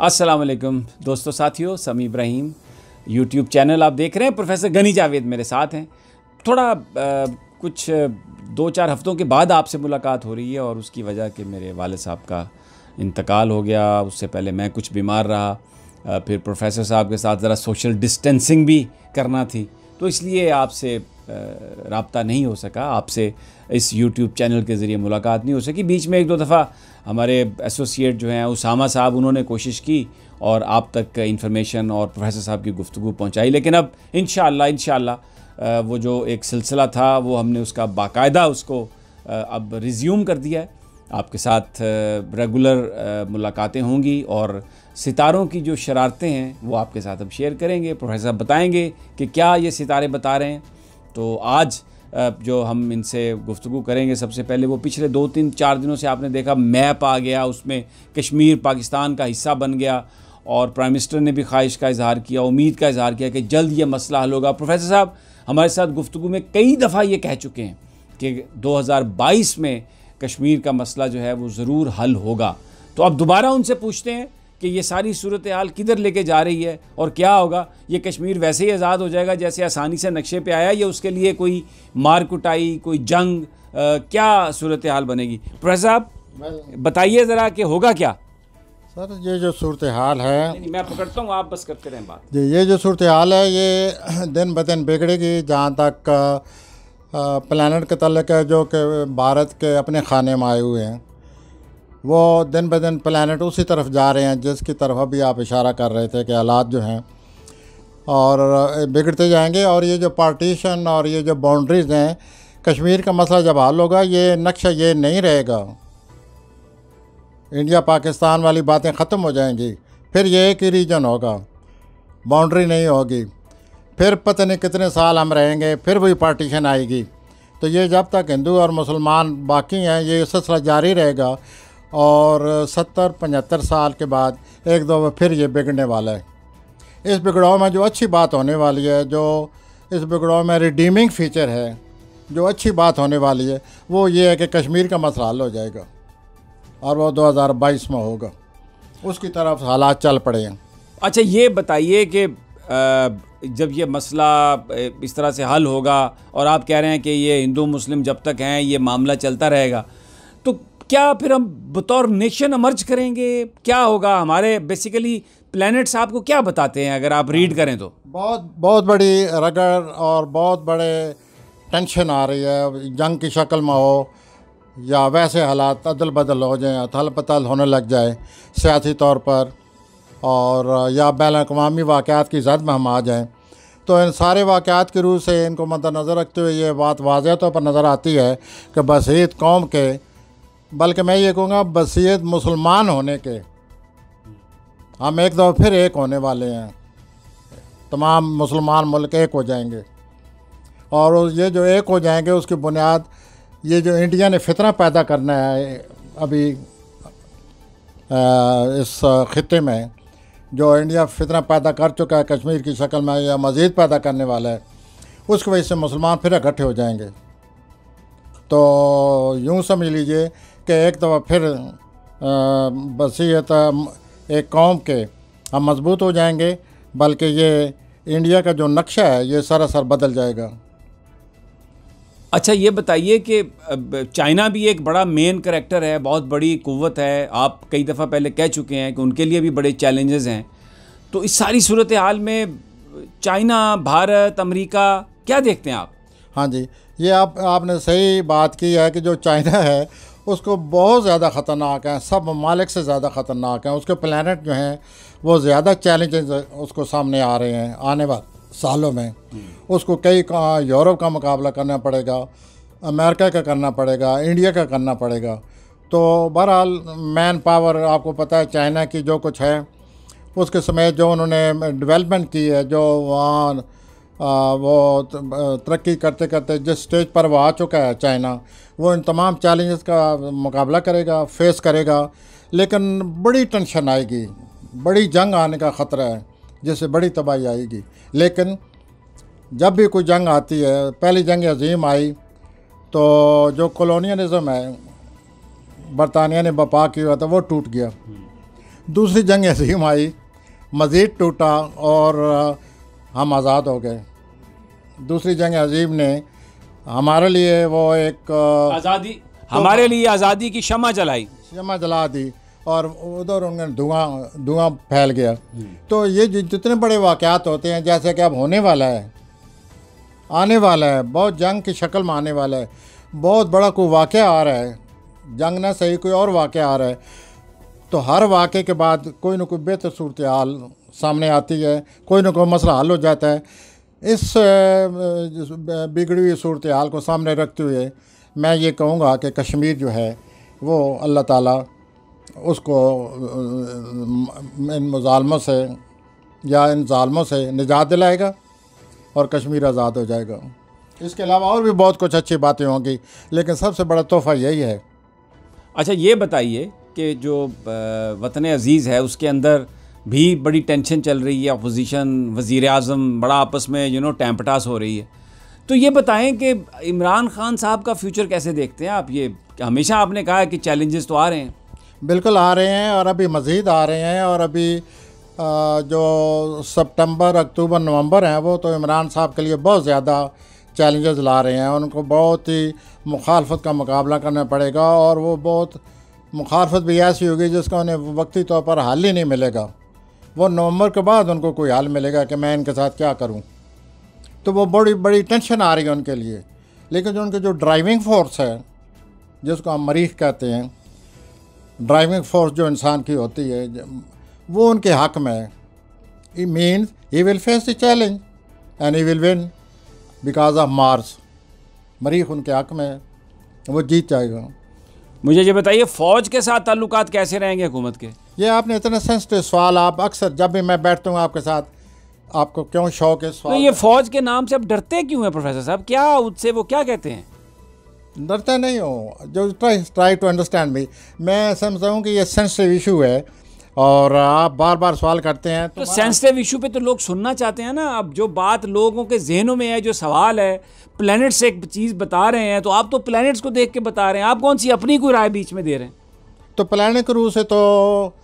अस्सलाम वालेकुम दोस्तों साथियों, समी इब्राहिम यूट्यूब चैनल आप देख रहे हैं। प्रोफेसर गनी जावेद मेरे साथ हैं। थोड़ा कुछ 2-4 हफ्तों के बाद आपसे मुलाकात हो रही है और उसकी वजह कि मेरे वालिद साहब का इंतकाल हो गया। उससे पहले मैं कुछ बीमार रहा, फिर प्रोफेसर साहब के साथ ज़रा सोशल डिस्टेंसिंग भी करना थी, तो इसलिए आपसे रब्ता नहीं हो सका, आपसे इस यूट्यूब चैनल के ज़रिए मुलाकात नहीं हो सकी। बीच में 1-2 दफ़ा हमारे एसोसिएट जो हैं उसामा साहब, उन्होंने कोशिश की और आप तक इंफॉर्मेशन और प्रोफेसर साहब की गुफ्तगू पहुंचाई, लेकिन अब इंशाअल्लाह वो जो एक सिलसिला था वो हमने उसका बाकायदा उसको अब रिज्यूम कर दिया है। आपके साथ रेगुलर मुलाकातें होंगी और सितारों की जो शरारतें हैं वो आपके साथ अब शेयर करेंगे। प्रोफेसर साहब बताएंगे कि क्या ये सितारे बता रहे हैं। तो आज जो हम इनसे गुफ्तगू करेंगे, सबसे पहले वो पिछले 2-3-4 दिनों से आपने देखा मैप आ गया, उसमें कश्मीर पाकिस्तान का हिस्सा बन गया और प्राइम मिनिस्टर ने भी ख्वाहिश का इजहार किया, उम्मीद का इजहार किया कि जल्द ये मसला हल होगा। प्रोफेसर साहब हमारे साथ गुफ्तगू में कई दफ़ा ये कह चुके हैं कि 2022 में कश्मीर का मसला जो है वो ज़रूर हल होगा। तो अब दोबारा उनसे पूछते हैं कि ये सारी सूरत हाल किधर लेके जा रही है और क्या होगा। ये कश्मीर वैसे ही आज़ाद हो जाएगा जैसे आसानी से नक्शे पे आया, या उसके लिए कोई मार कुटाई, कोई जंग, क्या सूरत हाल बनेगी? प्रोफेसर साहब बताइए ज़रा कि होगा क्या। सर ये जो सूरत हाल है, नहीं, मैं पकड़ता हूँ, आप बस करते रहें बात। जी ये जो सूरत हाल है ये दिन ब दिन बिगड़ेगी। जहाँ तक प्लानट के तल्लुक़ है, जो कि भारत के अपने खाने में आए हुए हैं, वो दिन ब दिन प्लानट उसी तरफ जा रहे हैं जिसकी तरफ अभी आप इशारा कर रहे थे कि हालात जो हैं और बिगड़ते जाएंगे। और ये जो पार्टीशन और ये जो बाउंड्रीज़ हैं, कश्मीर का मसला जब हल होगा ये नक्शा ये नहीं रहेगा, इंडिया पाकिस्तान वाली बातें ख़त्म हो जाएंगी। फिर ये एक ही रीजन होगा, बाउंड्री नहीं होगी। फिर पता नहीं कितने साल हम रहेंगे, फिर वही पार्टीशन आएगी। तो ये जब तक हिंदू और मुसलमान बाकी हैं ये सिलसिला जारी रहेगा और 70-75 साल के बाद एक दो फिर ये बिगड़ने वाला है। इस बिगड़ाव में जो अच्छी बात होने वाली है, जो इस बिगड़ाव में रिडीमिंग फ़ीचर है, जो अच्छी बात होने वाली है, वो ये है कि कश्मीर का मसला हल हो जाएगा और वो 2022 में होगा। उसकी तरफ हालात चल पड़े हैं। अच्छा ये बताइए कि जब ये मसला इस तरह से हल होगा और आप कह रहे हैं कि ये हिंदू मुस्लिम जब तक हैं ये मामला चलता रहेगा, तो क्या फिर हम बतौर नेशन एमर्ज करेंगे? क्या होगा? हमारे बेसिकली प्लैनेट्स आपको क्या बताते हैं अगर आप रीड करें तो? बहुत बड़ी रगड़ और बहुत बड़े टेंशन आ रही है। जंग की शक्ल में हो या वैसे हालात अदल बदल हो जाए, थल पथल होने लग जाए सियासी तौर पर, और या बैन-अक़वामी वाक़यात की ज़द में हम आ जाएं, तो इन सारे वाक़यात की रूह से इनको मद्देनज़र रखते हुए ये बात वाज़ेह तौर पर नज़र आती है कि बसीत कौम के, बल्कि मैं ये कहूँगा बसीत मुसलमान होने के, हम एक दफ़ा फिर एक होने वाले हैं। तमाम मुसलमान मुल्क एक हो जाएंगे और ये जो एक हो जाएंगे उसकी बुनियाद ये जो इंडिया ने फितना पैदा करना है अभी इस खित्ते में, जो इंडिया फितना पैदा कर चुका है कश्मीर की शक्ल में या मज़ीद पैदा करने वाला है, उसकी वजह से मुसलमान फिर इकट्ठे हो जाएंगे। तो यूँ समझ लीजिए कि एक दफ़ा फिर बसीयत एक कौम के हम मजबूत हो जाएंगे, बल्कि ये इंडिया का जो नक्शा है ये सरासर बदल जाएगा। अच्छा ये बताइए कि चाइना भी एक बड़ा मेन करैक्टर है, बहुत बड़ी कुव्वत है। आप कई दफ़ा पहले कह चुके हैं कि उनके लिए भी बड़े चैलेंजेस हैं। तो इस सारी सूरत हाल में चाइना, भारत, अमेरिका क्या देखते हैं आप? हाँ जी, ये आपने सही बात की है कि जो चाइना है उसको बहुत ज़्यादा ख़तरनाक है, सब ममालिक से ज़्यादा ख़तरनाक है। उसके प्लैनेट जो हैं वो ज़्यादा चैलेंजेस उसको सामने आ रहे हैं आने वाले सालों में। उसको कई यूरोप का मुकाबला करना पड़ेगा, अमेरिका का करना पड़ेगा, इंडिया का करना पड़ेगा। तो बहरहाल मैन पावर आपको पता है चाइना की जो कुछ है उसके समय जो उन्होंने डेवलपमेंट की है, जो वहाँ वो तरक्की करते करते जिस स्टेज पर वो आ चुका है चाइना, वो इन तमाम चैलेंजेस का मुकाबला करेगा, फेस करेगा। लेकिन बड़ी टेंशन आएगी, बड़ी जंग आने का ख़तरा है जिससे बड़ी तबाही आएगी। लेकिन जब भी कोई जंग आती है, पहली जंग अजीम आई तो जो कॉलोनियलिज़म है बरतानिया ने बपा किया था वो टूट गया। दूसरी जंग अज़ीम आई, मज़ीद टूटा और हम आज़ाद हो गए। दूसरी जंग अज़ीम ने हमारे लिए वो एक आज़ादी, हमारे लिए आज़ादी की शम्मा जलाई, शम्मा जला दी और उधर उन्हें धुआं फैल गया। तो ये जितने बड़े वाक़यात होते हैं, जैसे कि अब होने वाला है, आने वाला है, बहुत जंग की शक्ल में आने वाला है, बहुत बड़ा कोई वाक़या आ रहा है, जंग ना सही कोई और वाक़या आ रहा है, तो हर वाक़े के बाद कोई ना कोई बेहतर सूरत हाल सामने आती है, कोई ना कोई मसला हल हो जाता है। इस बिगड़ी हुई सूरत हाल को सामने रखते हुए मैं ये कहूँगा कि कश्मीर जो है वो अल्लाह ताला उसको इन मुज़ालमों से या इन ज़ालमों से निजात दिलाएगा और कश्मीर आज़ाद हो जाएगा। इसके अलावा और भी बहुत कुछ अच्छी बातें होंगी, लेकिन सबसे बड़ा तोहफ़ा यही है। अच्छा, ये बताइए कि जो वतन अज़ीज़ है उसके अंदर भी बड़ी टेंशन चल रही है, अपोजिशन, वज़ीर आज़म बड़ा आपस में टाइम पटास हो रही है, तो ये बताएं कि इमरान खान साहब का फ्यूचर कैसे देखते हैं आप? ये हमेशा आपने कहा है कि चैलेंजेस तो आ रहे हैं। बिल्कुल आ रहे हैं और अभी मज़ीद आ रहे हैं, और अभी जो सितंबर, अक्टूबर, नवंबर हैं वो तो इमरान साहब के लिए बहुत ज़्यादा चैलेंजेस ला रहे हैं। उनको बहुत ही मुखालफत का मुकाबला करना पड़ेगा, और वो बहुत मुखालफत भी ऐसी होगी जिसका उन्हें वक्ती तौर पर हल ही नहीं मिलेगा। वो नवंबर के बाद उनको कोई हल मिलेगा कि मैं इनके साथ क्या करूं। तो वो बड़ी बड़ी टेंशन आ रही है उनके लिए। लेकिन जो उनके जो ड्राइविंग फोर्स है, जिसको हम मरीख कहते हैं, ड्राइविंग फोर्स जो इंसान की होती है, वो उनके हक़ में है। It means he will face the challenge and he will win because of Mars. मरीख उनके हक़ में है, वो जीत जाएगा। मुझे ये बताइए, फ़ौज के साथ ताल्लुकात कैसे रहेंगे हुकूमत के? ये आपने इतने सेंसिटिव सवाल, आप अक्सर जब भी मैं बैठता हूँ आपके साथ, आपको क्यों शौक है सवाल? तो ये फ़ौज के नाम से आप डरते क्यों हैं प्रोफेसर साहब? क्या उससे वो क्या कहते हैं? डरता नहीं हूँ, जो ट्राई टू अंडरस्टैंड मी। मैं समझता हूँ कि ये सेंसिटिव इशू है और आप बार बार सवाल करते हैं। तो सेंसिटिव इशू पे तो लोग सुनना चाहते हैं ना। अब जो बात लोगों के जहनों में है, जो सवाल है, प्लैनेट से एक चीज़ बता रहे हैं, तो आप तो प्लैनेट्स को देख के बता रहे हैं, आप कौन सी अपनी कोई राय बीच में दे रहे हैं? तो प्लैनेट के रूह से तो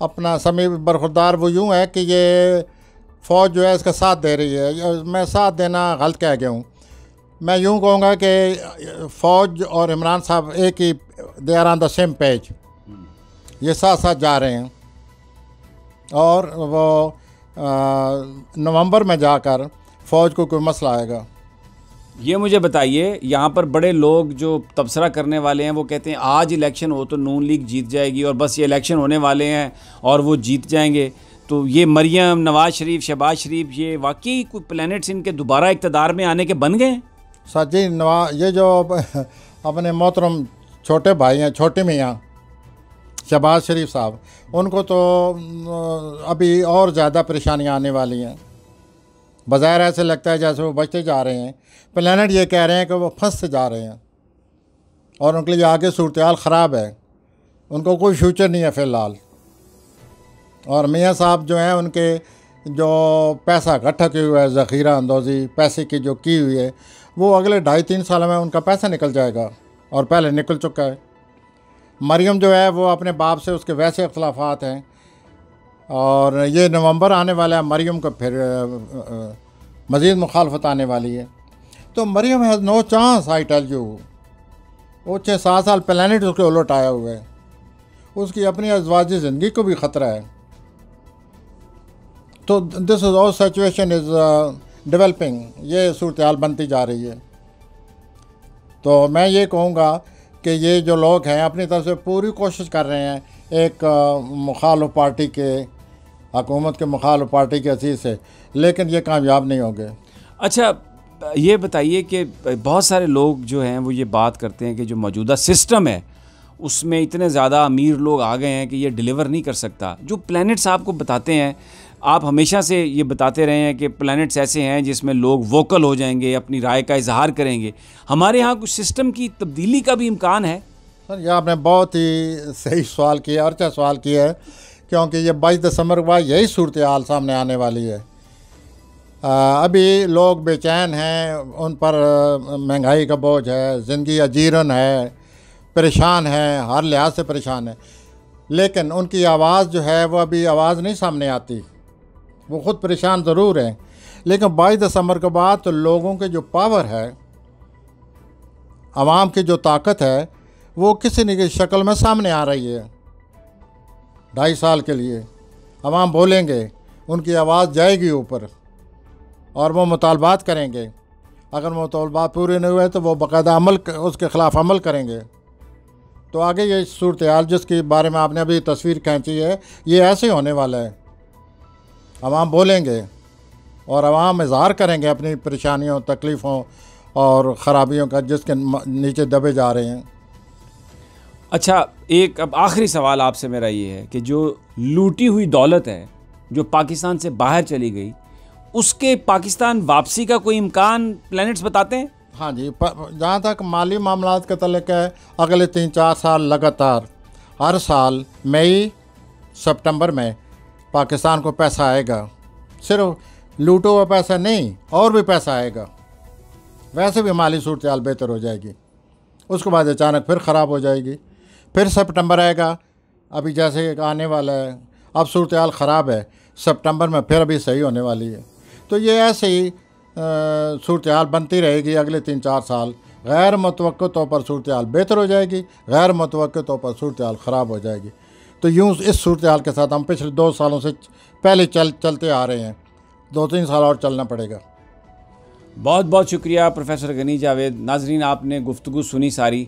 अपना समय बरखुरदार वो यूँ है कि ये फ़ौज जो है इसका साथ दे रही है। मैं साथ देना गलत कह गया हूँ। मैं यूँ कहूँगा कि फ़ौज और इमरान साहब एक ही, they are on the same page, ये साथ साथ जा रहे हैं। और वो नवंबर में जाकर फ़ौज को कोई मसला आएगा। ये मुझे बताइए, यहाँ पर बड़े लोग जो तबसरा करने वाले हैं वो कहते हैं आज इलेक्शन हो तो नून लीग जीत जाएगी, और बस ये इलेक्शन होने वाले हैं और वो जीत जाएंगे। तो ये मरियम, नवाज़ शरीफ, शहबाज शरीफ, ये वाकई कोई प्लैनेट्स इनके दोबारा इक़्तिदार में आने के बन गए हैं? सर जी, ये जो अपने मोहतरम छोटे भाई हैं, छोटे मियाँ शहबाज शरीफ साहब, उनको तो अभी और ज़्यादा परेशानियाँ आने वाली हैं। बज़ाहिर ऐसे लगता है जैसे वो बचते जा रहे हैं। प्लैनेट ये कह रहे हैं कि वो फंसते जा रहे हैं और उनके लिए आगे सूरत हाल ख़राब है, उनको कोई फ्यूचर नहीं है फ़िलहाल। और मियाँ साहब जो हैं, उनके जो पैसा इकट्ठा किया हुआ है, ज़ख़ीरा अंदोज़ी पैसे की जो की हुई है, वो अगले 2.5-3 साल में उनका पैसा निकल जाएगा, और पहले निकल चुका है। मरियम जो है वो अपने बाप से उसके वैसे इख्तलाफात हैं, और ये नवंबर आने वाला है, मरियम को फिर मज़ीद मुखालफत आने वाली है। तो Mariam has no chance, I tell you. वो 6-7 साल प्लैनेट उसके उलट आया हुआ है, उसकी अपनी अज़वाजी ज़िंदगी को भी ख़तरा है। तो this is all situation is developing, ये सूरत हाल बनती जा रही है। तो मैं ये कहूँगा कि ये जो लोग हैं अपनी तरफ से पूरी कोशिश कर रहे हैं एक मुखालिफ पार्टी के, हुकूमत के मुखालिफ पार्टी के हसीस से, लेकिन ये कामयाब नहीं होंगे। अच्छा, ये बताइए कि बहुत सारे लोग जो हैं वो ये बात करते हैं कि जो मौजूदा सिस्टम है उसमें इतने ज़्यादा अमीर लोग आ गए हैं कि ये डिलीवर नहीं कर सकता। जो प्लैनेट्स आपको बताते हैं, आप हमेशा से ये बताते रहे हैं कि प्लैनेट्स ऐसे हैं जिसमें लोग वोकल हो जाएंगे, अपनी राय का इजहार करेंगे। हमारे यहाँ कुछ सिस्टम की तब्दीली का भी इम्कान है? सर, ये आपने बहुत ही सही सवाल किया और अच्छा सवाल किया है, क्योंकि ये 22 दिसंबर के बाद यही सूरत हाल सामने आने वाली है। अभी लोग बेचैन हैं, उन पर महंगाई का बोझ है, ज़िंदगी अजीरन है, परेशान है, हर लिहाज से परेशान है। लेकिन उनकी आवाज़ जो है वो अभी आवाज़ नहीं सामने आती। वो ख़ुद परेशान ज़रूर हैं, लेकिन 22 दिसंबर के बाद तो लोगों के जो पावर है, आवाम की जो ताकत है, वो किसी न किसी शक्ल में सामने आ रही है। 2.5 साल के लिए आवाम बोलेंगे, उनकी आवाज़ जाएगी ऊपर और वो मुतालबात करेंगे। अगर मुतालबात पूरे नहीं हुए तो वो बाकायदा उसके ख़िलाफ़ अमल करेंगे। तो आगे ये सूरत हाल जिसके बारे में आपने अभी तस्वीर खींची है, ये ऐसे होने वाला है। आवाम बोलेंगे और आवाम इज़हार करेंगे अपनी परेशानियों, तकलीफ़ों और ख़राबियों का, जिसके नीचे दबे जा रहे हैं। अच्छा, एक अब आखिरी सवाल आपसे मेरा ये है कि जो लूटी हुई दौलत है जो पाकिस्तान से बाहर चली गई, उसके पाकिस्तान वापसी का कोई इम्कान प्लैनेट्स बताते हैं? हाँ जी, जहाँ तक माली मामलात का तल्लुक़ है, अगले 3-4 साल लगातार हर साल मई सितंबर में पाकिस्तान को पैसा आएगा। सिर्फ लूटो हुआ पैसा नहीं, और भी पैसा आएगा। वैसे भी माली सूरत हाल बेहतर हो जाएगी। उसके बाद अचानक फिर ख़राब हो जाएगी। फिर सितंबर आएगा, अभी जैसे आने वाला है, अब सूरत हाल ख़राब है, सितंबर में फिर अभी सही होने वाली है। तो ये ऐसे ही सूरत हाल बनती रहेगी अगले 3-4 साल। गैर मुतवक्किल तौर पर सूरत हाल बेहतर हो जाएगी, गैर मुतवक्किल तौर पर सूरत हाल ख़राब हो जाएगी। तो यूँ इस सूरत हाल के साथ हम पिछले 2 सालों से पहले चलते आ रहे हैं। 2-3 साल और चलना पड़ेगा। बहुत बहुत शुक्रिया प्रोफेसर गनी जावेद। नाजरीन, आपने गुफ्तगू सुनी सारी।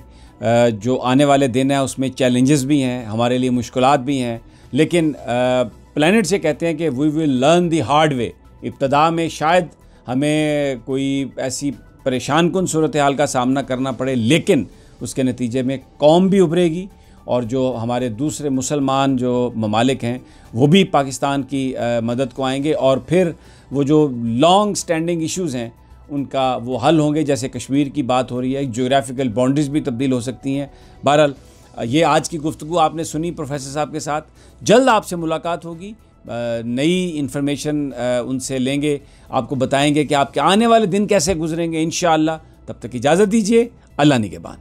जो आने वाले दिन है उसमें चैलेंजेस भी हैं, हमारे लिए मुश्किलात भी हैं, लेकिन प्लैनेट से कहते हैं कि we will learn the hard way. इब्तदा में शायद हमें कोई ऐसी परेशान कुन सूरत हाल का सामना करना पड़े, लेकिन उसके नतीजे में कौम भी उभरेगी और जो हमारे दूसरे मुसलमान जो ममालिक हैं वो भी पाकिस्तान की मदद को आएंगे और फिर वो जो लॉन्ग स्टैंडिंग इश्यूज़ हैं उनका वो हल होंगे। जैसे कश्मीर की बात हो रही है, ज्योग्राफिकल बाउंड्रीज भी तब्दील हो सकती हैं। बहरहाल, ये आज की गुफ्तगू आपने सुनी प्रोफेसर साहब के साथ। जल्द आपसे मुलाकात होगी, नई इन्फॉर्मेशन उनसे लेंगे, आपको बताएंगे कि आपके आने वाले दिन कैसे गुजरेंगे इंशाअल्लाह। तब तक इजाज़त दीजिए। अल्लाह निगहबान।